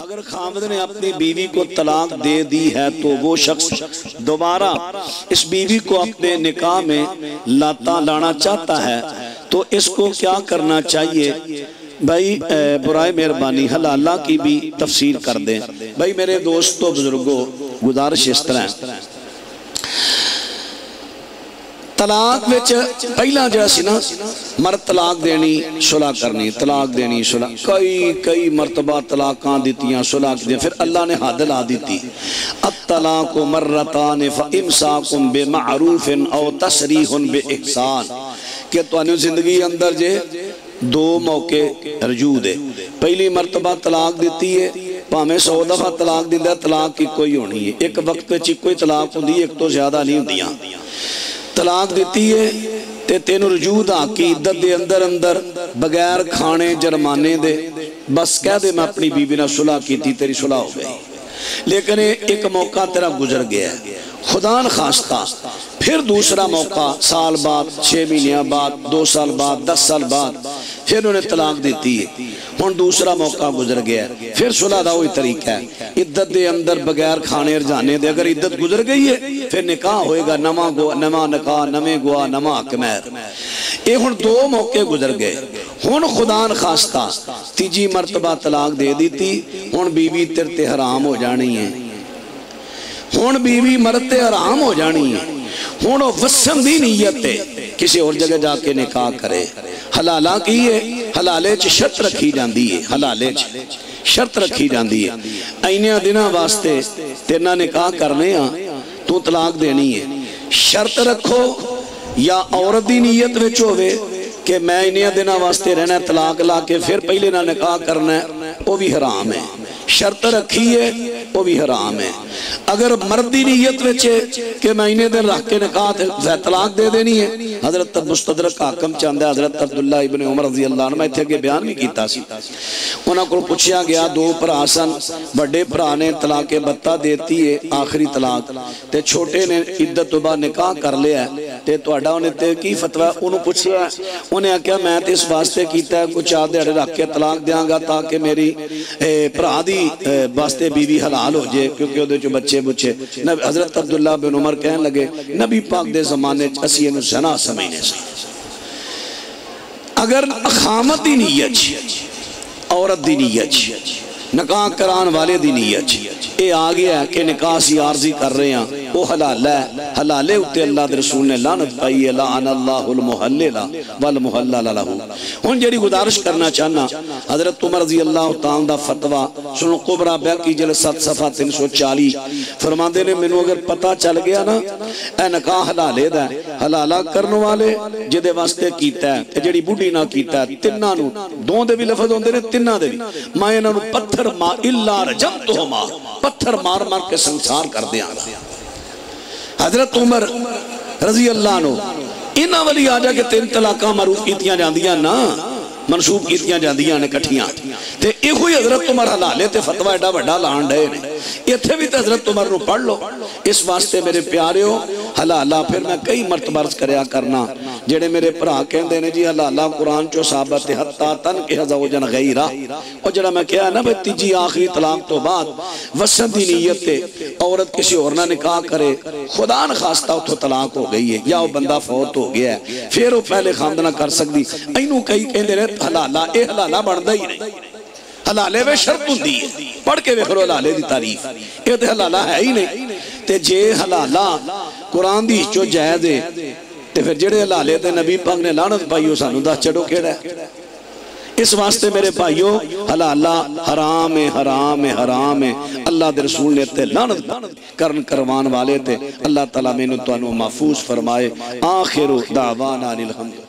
اگر خامد نے اپنی بیوی کو طلاق دے دی ہے تو وہ شخص دوبارہ اس بیوی کو اپنے نکاح میں لانا چاہتا ہے تو اس کو کیا کرنا چاہیے؟ بھائی برائے مہربانی حلالہ کی بھی تفسیر کر دیں۔ بھائی میرے دوستو بزرگوں، گزارش اس طرح ہے، طلاق وچ پہلا جڑا سی نا مرد طلاق دینی صلح کرنی، طلاق دینی صلح، کئی مرتبہ طلاقاں دیتیاں صلح دیا، پھر اللہ نے حد لا دیتی، الطلاق مرتان فامساکم بمعروف او تسریح باحسان، کہ تو انہوں زندگی اندر جے دو موقع رجوع دے، پہلی مرتبہ طلاق دیتی ہے، پامیں 100 دفعہ طلاق دیندہ، طلاق کی کوئی ہونی ہے، ایک وقت پہ کوئی طلاق ہوندی ہے، ایک تو زیادہ نہیں ہوندیاں، طلاق دیتی ہے تے تینوں رجوع دا کی عدت دے اندر بغیر کھانے جرمانے دے بس کہہ دے میں اپنی بیوی نے صلح کی تھی، تیری صلح ہو گئی، لیکن ایک موقع تیرا گزر گیا ہے، خدا نخواستہ پھر دوسرا موقع سال بعد، 6 مہینے بعد، 2 سال بعد، 10 سال بعد پھر انہیں طلاق دیتی ہے، ہن دوسرا موقع گزر گیا ہے، پھر صلح دا وہی طریقہ ہے، عدت دے اندر بغیر کھانے رجانے دے، اگر عدت گزر گئی ہے پھر نکاح ہوئے گا، نواں نکاح، نویں گواہ، نواں حکمیر، اے ہن 2 موقع گزر گئے، ہن خدا نخواستہ تیجی مرتبہ طلاق دے دیتی، ہن بیوی تیرتے حرام ہو جانی ہے، ہن بیوی مرتے حرام ہو جانی ہے، ہن وسن دی نیت ہے کسی اور جگہ جا کے نکاح کرے، حلالہ کی ہے، حلالے چ شرط رکھی جاندی ہے، حلالے چ شرط رکھی جاندی ہے، اینیاں دنہ واسطے تیرنا نکاح کرنے ہاں تو طلاق دینی ہے، شرط رکھو یا عورت دی نیت وچ ہوئے کہ میں اینیاں دنہ واسطے رہنا ہے، طلاق لا کے پھر پہلے نہ نکاح کرنا ہے، وہ بھی حرام ہے، شرط رکھی ہے وہ بھی حرام ہے، اگر مردی نیت وچے کہ میں انہیں دن رکھ کے نکاح طلاق دے دینی ہے، حضرت مستدرک حاکم چاندہ حضرت عبداللہ ابن عمر رضی اللہ عنہ میں تھے کہ بیان بھی کیتا سی، انہاں کو پوچھیا گیا 2 بھرا سن، بڑے بھرا نے طلاق بتہ دیتی ہے آخری طلاق تے چھوٹے نے عدت و بعد نکاح کر لیا ہے تے توڑا انہیں تے کی فتوہ انہوں پوچھیا انہیں کہا میں تے اس واسطے کیتا ہے کچھ آدھے رکھ کے طلاق دیاں گا تاکہ میری بھرا دی واسطے بیوی حلال ہو جائے کیونکہ وہ جو بچے بچے حضرت عبداللہ بن عمر کہنے لگے نبی پاک دے زمانے اسی انہوں زنا سمجھنے سے اگر خامت دی نیت عورت دی نیت نکاح کران والے دی نیت اے آگیا ہے کہ نکاح سی عارضی کر رہے ہیں وہ حلال ہے حلالے ہوتے اللہ دے رسول نے لعنت پائی ہے لعن اللہ المحللہ والمحلل لہو ہن جڑی گزارش کرنا چاہنا حضرت عمر رضی اللہ تعالیٰ دا فتوہ سنو قبرہ بیقی جلسات صفحہ 340 فرماندے نے منو اگر پتہ چل گیا نا اے نکاح حلالے دا حلالہ کرنے والے جدے واسطے کیتا ہے جڑی بوڑھی نہ کیتا ہے تنہ نو دون دے بھی لفظ ہوندے نے تنہ دے بھی میں انہوں نے پتھر ما اللہ رجمتہما پتھر مار مار کے سنسار کر دیا حضرت عمر رضی اللہ عنہ انہا والی آجا کہ 3 طلاقاں معروف کیتیاں جاندیاں نا منصوب کیتیاں جاندیاں نے کٹھیاں تے ایک ہوئی حضرت عمر حلالے تے فتوہ ایڈا بڑا لان ڈے نے یہ تھے بھی تے حضرت عمر نو پڑھ لو اس واسطے میرے پیارے ہو حلالہ پھر میں کئی مرتبہ عرض کریا کرنا جڑے میرے پرا کہندے نے جی حلالہ قرآن چو ثابت حتی تن کے زوجن غیرہ اور جڑا میں کہا نا بھئی تیجی آخری طلاق تو بعد وسن دی نیت تے عورت کسی اور نہ نکاح کرے خدا نخواستہ اتھو طلاق ہو گئی ہے یا وہ بندہ فوت ہو گیا ہے پھر وہ پہلے خامد نہ کر سکتی اینو کئی کہندے نے حلالہ اے حلالہ بڑھدا ہی نہیں حلالے میں شرط ہوندی ہے پڑھ کے ویکھو حلالے دی تعریف یہ تے حلالہ ہے ہی نہیں تے جے حلالہ قرآن دی جو جائز ہے تے پھر جڑے حلالے تے نبی پاک نے لعنت پائی ہو سانو دس چڑو کیڑا ہے اس واسطے میرے بھائیو حلالہ حرام ہے حرام ہے حرام ہے اللہ دے رسول نے تے لعنت کرن کروان والے تے اللہ تعالیٰ میں نے تو انہوں محفوظ فرمائے آخر دعوانا الحمد